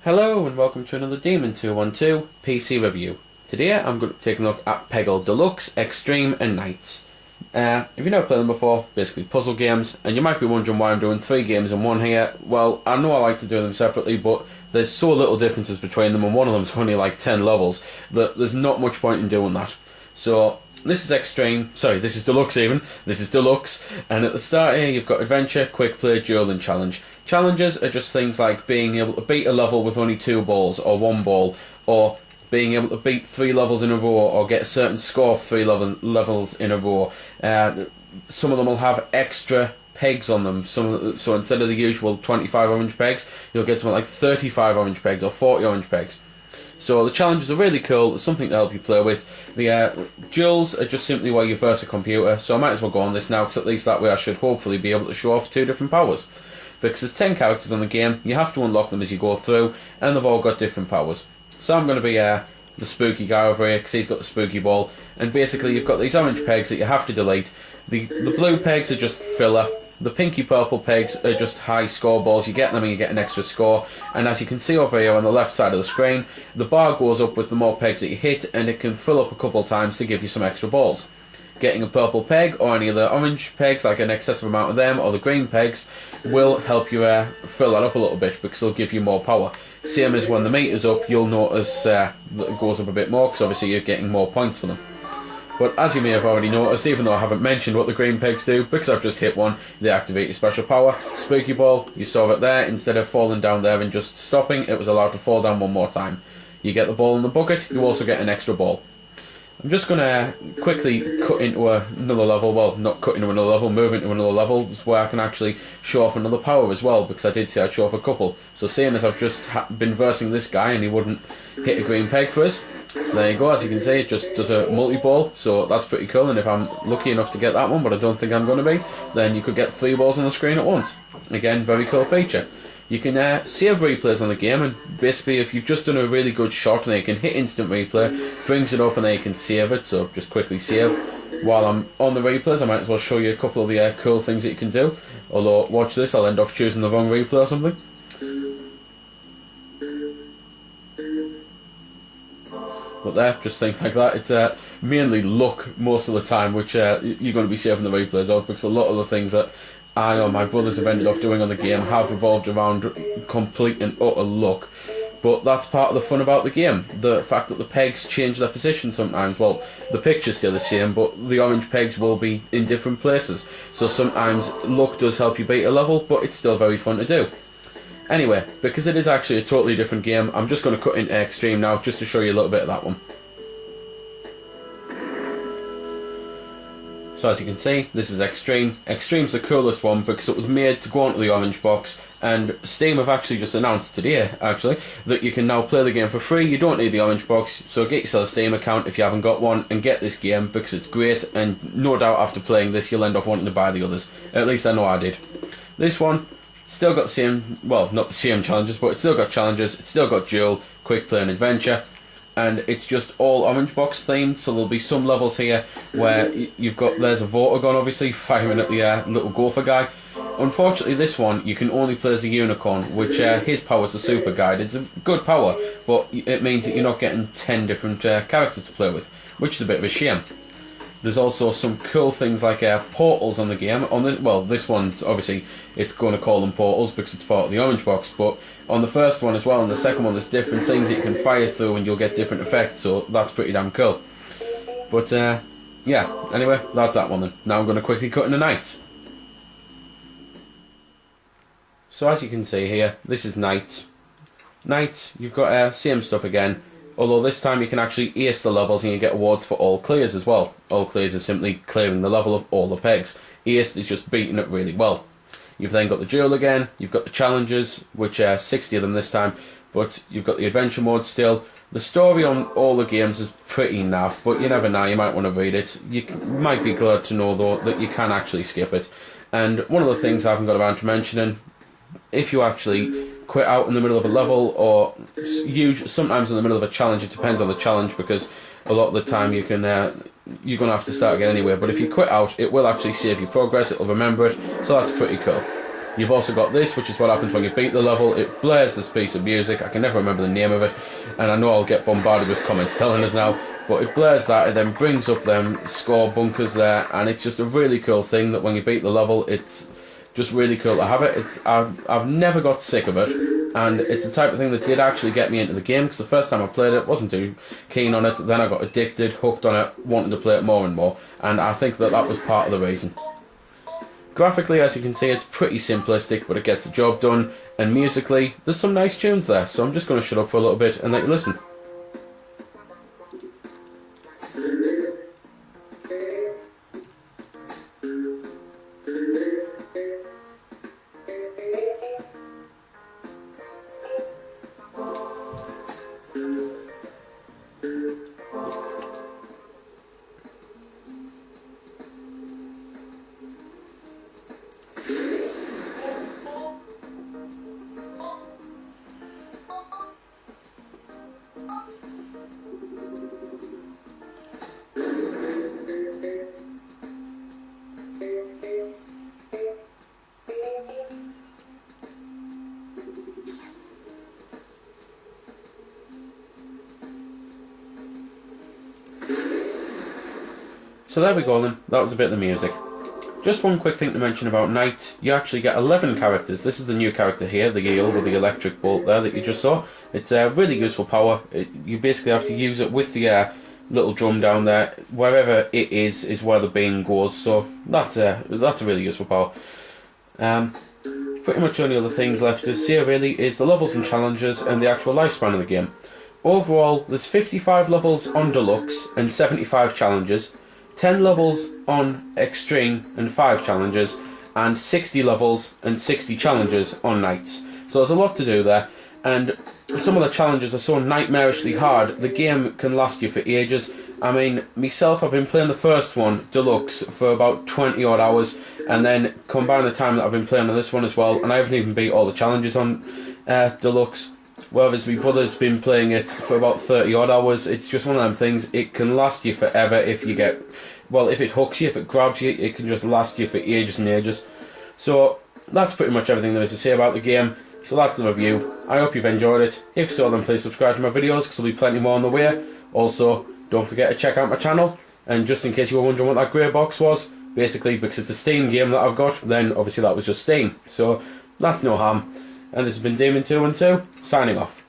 Hello and welcome to another Demon 212 PC review. Today I'm going to take a look at Peggle Deluxe, Extreme and Nights. If you've never played them before, basically puzzle games, and you might be wondering why I'm doing 3 games in one here. Well, I know I like to do them separately, but there's so little differences between them, and one of them's only like 10 levels, that there's not much point in doing that. So, this is Extreme, sorry, this is Deluxe even, this is Deluxe, and at the start here you've got Adventure, Quick Play, Duel and Challenge. Challenges are just things like being able to beat a level with only 2 balls, or 1 ball, or being able to beat 3 levels in a row, or get a certain score of 3 levels in a row. Some of them will have extra pegs on them, so instead of the usual 25 orange pegs, you'll get something like 35 orange pegs, or 40 orange pegs. So the challenges are really cool, it's something to help you play with. The duels are just simply where you verse a computer, so I might as well go on this now, because at least that way I should hopefully be able to show off 2 different powers. Because there's 10 characters on the game, you have to unlock them as you go through, and they've all got different powers. So I'm going to be the spooky guy over here, because he's got the spooky ball, and basically you've got these orange pegs that you have to delete. The blue pegs are just filler. The pinky purple pegs are just high score balls. You get them and you get an extra score. And as you can see over here on the left side of the screen, the bar goes up with the more pegs that you hit, and it can fill up a couple of times to give you some extra balls. Getting a purple peg or any of the orange pegs, like an excessive amount of them, or the green pegs, will help you fill that up a little bit, because they'll give you more power. Same as when the meter's up, you'll notice that it goes up a bit more, because obviously you're getting more points for them. But as you may have already noticed, even though I haven't mentioned what the green pegs do, because I've just hit one, they activate your special power. Spooky ball, you saw it there, instead of falling down there and just stopping, it was allowed to fall down one more time. You get the ball in the bucket, you also get an extra ball. I'm just going to quickly cut into another level, well, not cut into another level, move into another level, where I can actually show off another power as well, because I did say I'd show off a couple. So seeing as I've just been versing this guy and he wouldn't hit a green peg for us, there you go, as you can see it just does a multi-ball, so that's pretty cool, and if I'm lucky enough to get that one, but I don't think I'm going to be, then you could get 3 balls on the screen at once. Again, very cool feature. You can save replays on the game, and basically if you've just done a really good shot, then you can hit instant replay, brings it up and then you can save it, so just quickly save. While I'm on the replays, I might as well show you a couple of the cool things that you can do, although watch this, I'll end up choosing the wrong replay or something. But there, just things like that. It's mainly luck most of the time, which you're going to be saving the replays of, because a lot of the things that I or my brothers have ended up doing on the game have revolved around complete and utter luck. But that's part of the fun about the game. The fact that the pegs change their position sometimes. Well, the picture's still the same, but the orange pegs will be in different places. So sometimes luck does help you beat a level, but it's still very fun to do. Anyway, because it is actually a totally different game, I'm just going to cut into Extreme now, just to show you a little bit of that one. So as you can see, this is Extreme. Extreme's the coolest one because it was made to go onto the orange box, and Steam have actually just announced today, actually, that you can now play the game for free. You don't need the orange box, so get yourself a Steam account if you haven't got one, and get this game because it's great, and no doubt after playing this you'll end up wanting to buy the others. At least I know I did. This one, still got the same, well, not the same challenges, but it's still got challenges, it's still got duel, quick play and adventure. And it's just all orange box themed, so there'll be some levels here where you've got, there's a Vortigon obviously firing at the little gopher guy. Unfortunately this one you can only play as a unicorn, which his power's the super guide. It's a good power, but it means that you're not getting 10 different characters to play with, which is a bit of a shame. There's also some cool things like portals on the game. Well, this one's obviously, it's going to call them portals because it's part of the orange box, but on the first one as well and the second one there's different things that you can fire through and you'll get different effects, so that's pretty damn cool. But yeah, anyway, that's that one then. Now I'm going to quickly cut into Nights. So as you can see here, this is Nights. Nights, you've got same stuff again. Although this time you can actually ace the levels and you get awards for all clears as well. All clears is simply clearing the level of all the pegs. Ace is just beating it really well. You've then got the duel again, you've got the challenges, which are 60 of them this time, but you've got the adventure mode still. The story on all the games is pretty naff, but you never know, you might want to read it. You might be glad to know though that you can actually skip it. And one of the things I haven't got around to mentioning, if you actually quit out in the middle of a level, or sometimes in the middle of a challenge, it depends on the challenge, because a lot of the time you can you're going to have to start again anyway, but if you quit out it will actually save you progress, it will remember it, so that's pretty cool. You've also got this, which is what happens when you beat the level. It blares this piece of music. I can never remember the name of it, and I know I'll get bombarded with comments telling us now, but it blares that. It then brings up them score bunkers there, and it's just a really cool thing that when you beat the level, it's just really cool to have it. I've never got sick of it, and it's the type of thing that did actually get me into the game, because the first time I played it, wasn't too keen on it. Then I got addicted, hooked on it, wanting to play it more and more, and I think that that was part of the reason. Graphically, as you can see, it's pretty simplistic, but it gets the job done, and musically, there's some nice tunes there, so I'm just going to shut up for a little bit and let you listen. So there we go then, that was a bit of the music. Just one quick thing to mention about Night, you actually get 11 characters. This is the new character here, the eel with the electric bolt there that you just saw. It's a really useful power. You basically have to use it with the little drum down there. Wherever it is where the beam goes, so that's a really useful power. Pretty much only other things left to see really is the levels and challenges and the actual lifespan of the game. Overall, there's 55 levels on Deluxe and 75 challenges. 10 levels on Extreme and 5 challenges, and 60 levels and 60 challenges on Nights. So there's a lot to do there, and some of the challenges are so nightmarishly hard, the game can last you for ages. I mean, myself, I've been playing the first one, Deluxe, for about 20 odd hours, and then combine the time that I've been playing on this one as well, and I haven't even beat all the challenges on Deluxe. Whereas my brother's been playing it for about 30 odd hours. It's just one of them things, it can last you forever if you get, well, if it hooks you, if it grabs you, it can just last you for ages and ages. So that's pretty much everything there is to say about the game. So that's the review. I hope you've enjoyed it. If so, then please subscribe to my videos, because there'll be plenty more on the way. Also, don't forget to check out my channel. And just in case you were wondering what that grey box was, basically because it's a Steam game that I've got, then obviously that was just Steam. So that's no harm. And this has been Demon212, signing off.